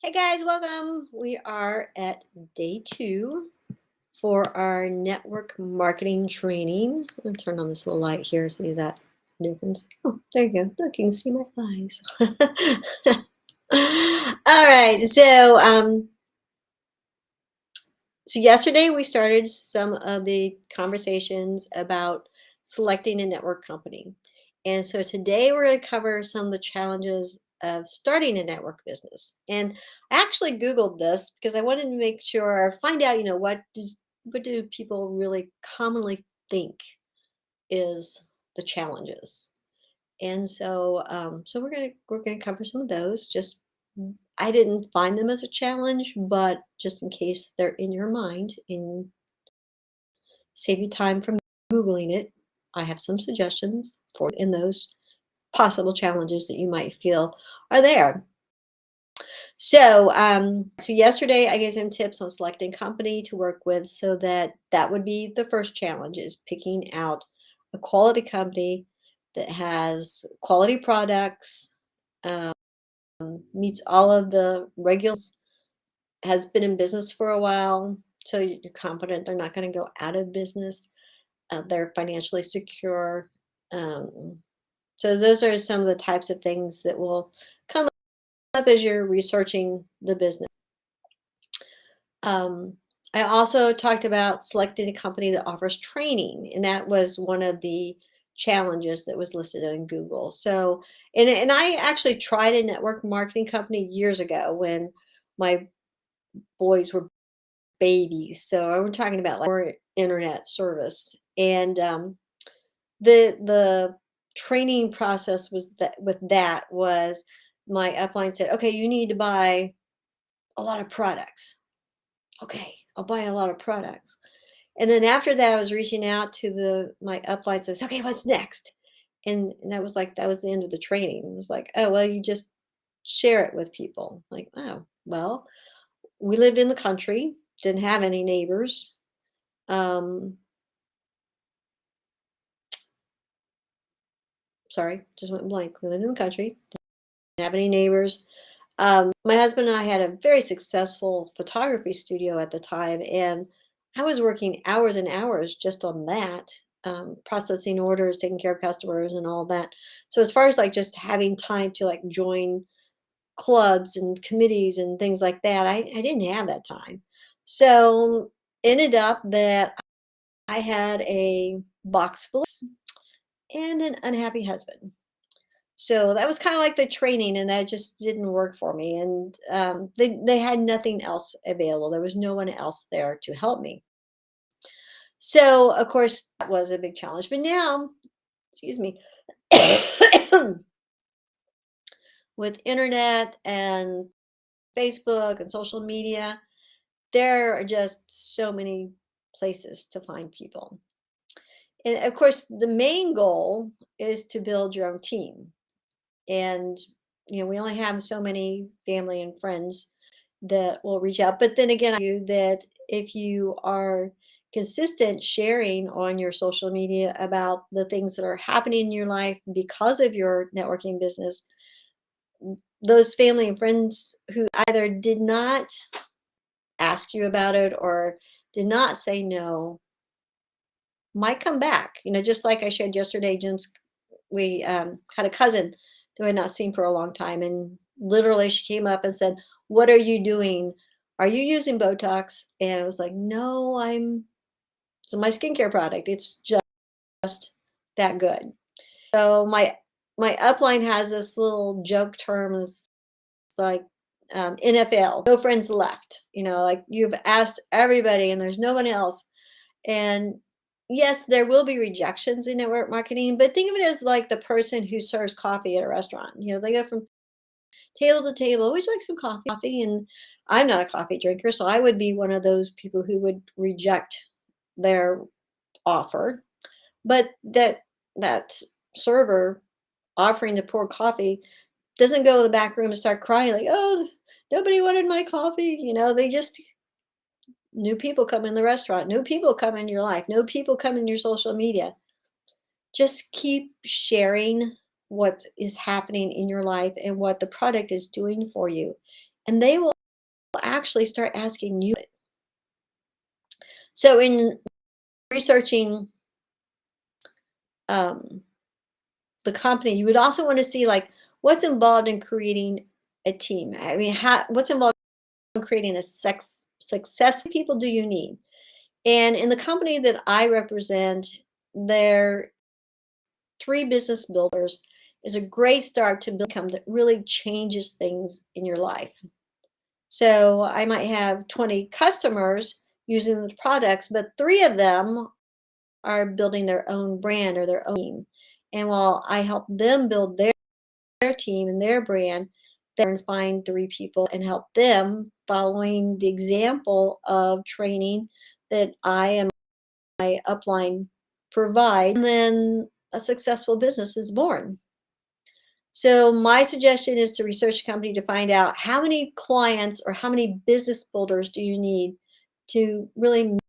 Hey guys, welcome. We are at day 2 for our network marketing training. I'm going to turn on this little light here so you that difference. Oh, there you go. Look, you can see my eyes. All right. So yesterday we started some of the conversations about selecting a network company. And so today we're going to cover some of the challenges of starting a network business. And I actually Googled this because I wanted to make sure, find out, what do people really commonly think is the challenges. And so we're gonna cover some of those. I didn't find them as a challenge, but just in case they're in your mind and save you time from Googling it, I have some suggestions for in those possible challenges that you might feel are there. So yesterday I gave some tips on selecting company to work with, so that would be the first challenge is picking out a quality company that has quality products, um, meets all of the regulations, has been in business for a while, so you're confident they're not going to go out of business. They're financially secure. Um, so those are some of the types of things that will come up as you're researching the business. Um, I also talked about selecting a company that offers training, and that was one of the challenges that was listed on Google. And I actually tried a network marketing company years ago when my boys were babies. So I'm talking about like more internet service, and the training process was that with that was my upline said, okay, you need to buy a lot of products. Okay, I'll buy a lot of products. And then after that, I was reaching out to the my upline says, okay, what's next? And that was the end of the training. It was like, oh well, you just share it with people. Like, oh, well, we lived in the country, didn't have any neighbors. Um, sorry, just went blank. We lived in the country, didn't have any neighbors. My husband and I had a very successful photography studio at the time, and I was working hours and hours just on that, processing orders, taking care of customers, and all that. So as far as like just having time to like join clubs and committees and things like that, I didn't have that time. So ended up that I had a box full and an unhappy husband. So that was kind of like the training, and that just didn't work for me. And they had nothing else available. There was no one else there to help me. So of course that was a big challenge. But now, excuse me, with internet and Facebook and social media, there are just so many places to find people. And of course, the main goal is to build your own team. And we only have so many family and friends that will reach out, but then again, you that if you are consistent sharing on your social media about the things that are happening in your life because of your networking business, those family and friends who either did not ask you about it or did not say no might come back. Just like I shared yesterday, we had a cousin that we had not seen for a long time, and literally she came up and said, "What are you doing? Are you using Botox?" And I was like, "No, it's my skincare product. It's just that good." So my upline has this little joke term. It's like NFL, no friends left. Like you've asked everybody and there's no one else. And yes, there will be rejections in network marketing, but think of it as like the person who serves coffee at a restaurant. They go from table to table. Would you like some coffee? And I'm not a coffee drinker, so I would be one of those people who would reject their offer. But that server offering to pour coffee doesn't go to the back room and start crying like, "Oh, nobody wanted my coffee." They just new people come in the restaurant, new people come in your life, new people come in your social media. Just keep sharing what is happening in your life and what the product is doing for you. And they will actually start asking you. So in researching um, the company, you would also want to see like what's involved in creating a team. I mean, what's involved in creating a success people do you need? And in the company that I represent, their three business builders is a great start to build income that really changes things in your life. So I might have 20 customers using the products, but three of them are building their own brand or their own team. And while I help them build their team and their brand, then find three people and help them following the example of training that I and my upline provide. And then a successful business is born. So my suggestion is to research a company to find out how many clients or how many business builders do you need to really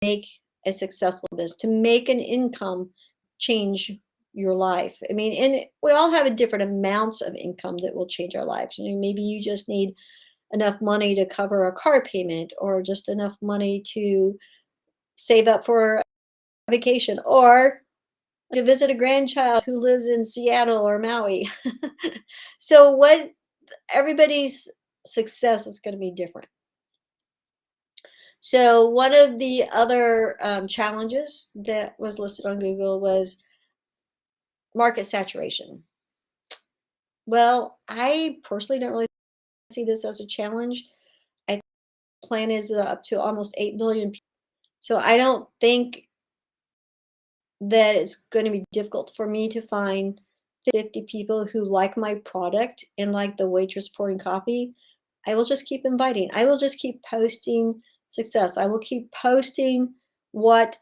make a successful business, to make an income change your life. I mean, and we all have a different amounts of income that will change our lives. You know, maybe you just need enough money to cover a car payment or just enough money to save up for a vacation or to visit a grandchild who lives in Seattle or Maui. So what everybody's success is going to be different. So one of the other challenges that was listed on Google was market saturation. Well, I personally don't really see this as a challenge. I think the plan is up to almost 8 billion people. So I don't think that it's going to be difficult for me to find 50 people who like my product and like the waitress pouring coffee. I will just keep inviting. I will just keep posting success. I will keep posting what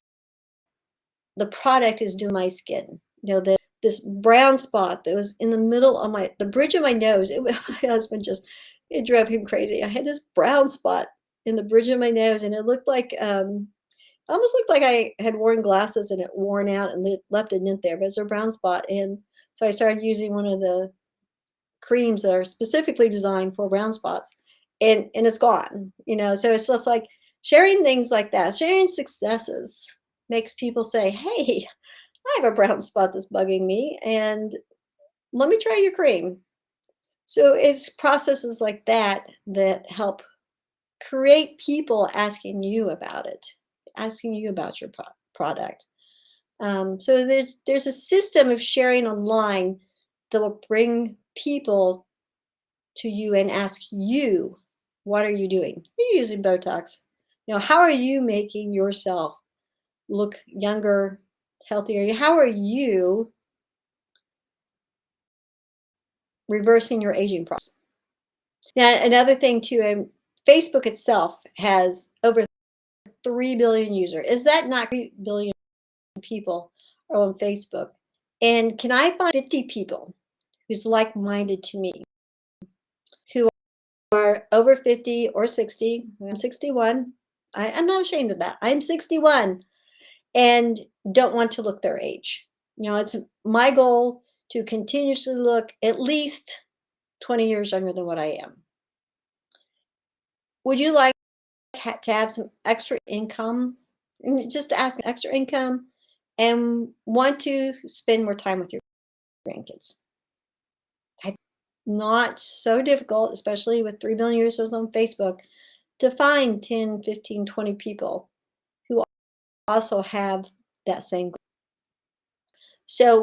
the product is doing my skin. You know, this brown spot that was in the middle of the bridge of my nose. My husband it drove him crazy. I had this brown spot in the bridge of my nose, and it looked like almost looked like I had worn glasses and it worn out and left a dent there, but it's a brown spot. And so I started using one of the creams that are specifically designed for brown spots, and it's gone. You know, so it's just like sharing things like that, sharing successes makes people say, "Hey, I have a brown spot that's bugging me, and let me try your cream." So it's processes like that that help create people asking you about it, asking you about your product. So there's a system of sharing online that will bring people to you and ask you, what are you doing? Are you using Botox? You know, how are you making yourself look younger, healthier? How are you reversing your aging process? Now, another thing too, Facebook itself has over 3 billion users. Is that not 3 billion people are on Facebook? And can I find 50 people who's like-minded to me, who are over 50 or 60? I'm 61. I'm not ashamed of that. I'm 61 and don't want to look their age. You know, it's my goal to continuously look at least 20 years younger than what I am. Would you like to have some extra income and just ask extra income and want to spend more time with your grandkids? It's not so difficult, especially with 3 billion users on Facebook, to find 10, 15, 20 people who also have that same goal. So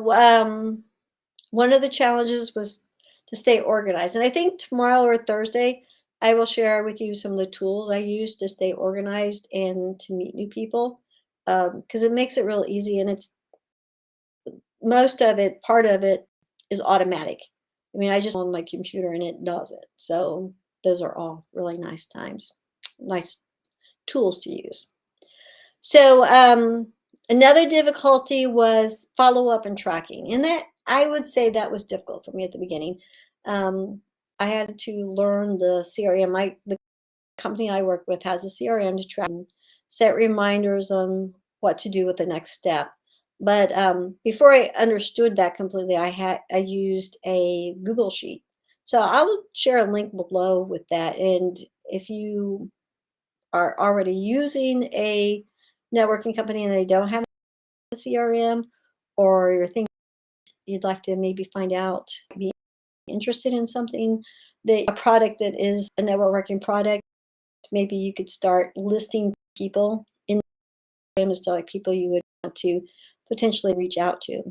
one of the challenges was to stay organized. And I think tomorrow or Thursday, I will share with you some of the tools I use to stay organized and to meet new people, because it makes it real easy. And it's most of it, part of it is automatic. I mean, I just on my computer and it does it. So those are all really nice tools to use. So another difficulty was follow up and tracking, and that I would say that was difficult for me at the beginning. Um, I had to learn the CRM. The company I work with has a CRM to track and set reminders on what to do with the next step. But before I understood that completely, I used a Google Sheet. So I will share a link below with that, and if you are already using a networking company and they don't have a CRM, or you're thinking you'd like to maybe find out, be interested in something, that a product that is a networking product, maybe you could start listing people in as to like people you would want to potentially reach out to.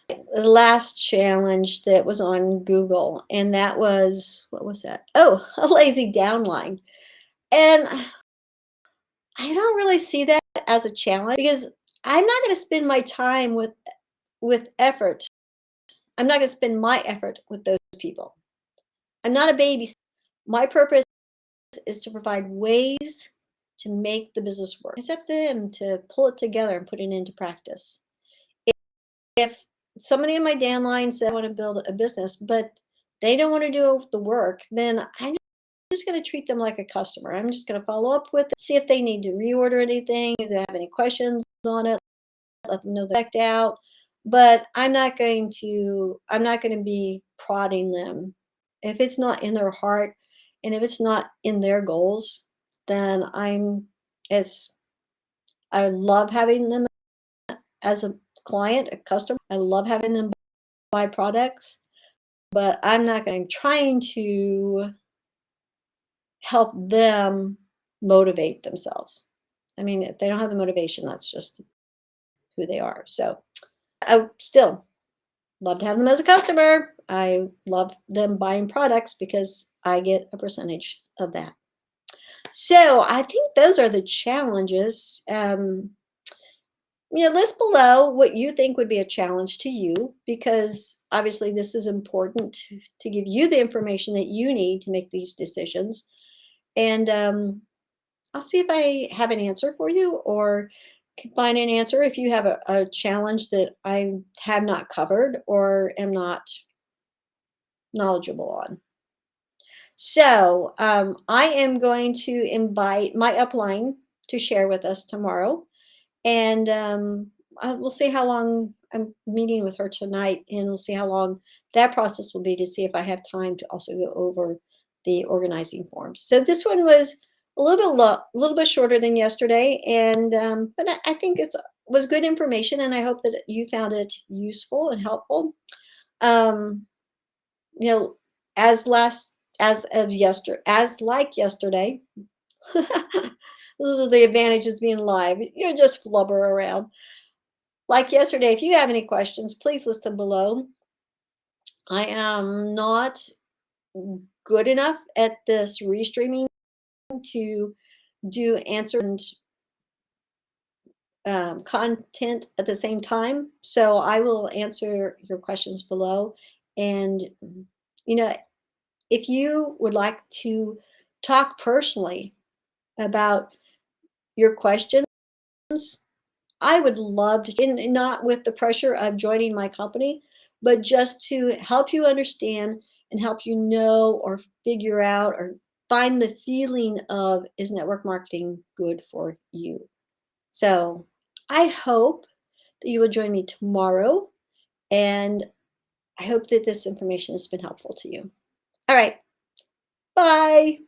The last challenge that was on Google, and that was, what was that? Oh, a lazy downline. And I don't really see that as a challenge because I'm not going to spend my time with effort. I'm not going to spend my effort with those people. I'm not a baby. My purpose is to provide ways to make the business work. It's up to them to pull it together and put it into practice. If somebody in my downline said I want to build a business, but they don't want to do the work, then I'm just going to treat them like a customer. I'm just going to follow up with it, see if they need to reorder anything, if they have any questions on it, let them know they're checked out. But I'm not going to be prodding them. If it's not in their heart and if it's not in their goals, then it's I love having them as a client, a customer. I love having them buy products, but I'm trying to help them motivate themselves. I mean, if they don't have the motivation, that's just who they are. So I still love to have them as a customer. I love them buying products because I get a percentage of that. So I think those are the challenges. List below what you think would be a challenge to you, because obviously this is important to give you the information that you need to make these decisions. And I'll see if I have an answer for you, or can find an answer if you have a challenge that I have not covered or am not knowledgeable on. So I am going to invite my upline to share with us tomorrow. And we'll see how long. I'm meeting with her tonight, and we'll see how long that process will be to see if I have time to also go over the organizing forms. So this one was a little bit shorter than yesterday, and but I think it was good information, and I hope that you found it useful and helpful. Um, you know, as last as like yesterday. Those are the advantages of being live. You just flubber around. Like yesterday, if you have any questions, please list them below. I am not good enough at this restreaming to do answer and content at the same time. So I will answer your questions below. And, you know, if you would like to talk personally about your questions, I would love to, and not with the pressure of joining my company, but just to help you understand and help you know or figure out or find the feeling of, is network marketing good for you? So I hope that you will join me tomorrow, and I hope that this information has been helpful to you. All right, bye.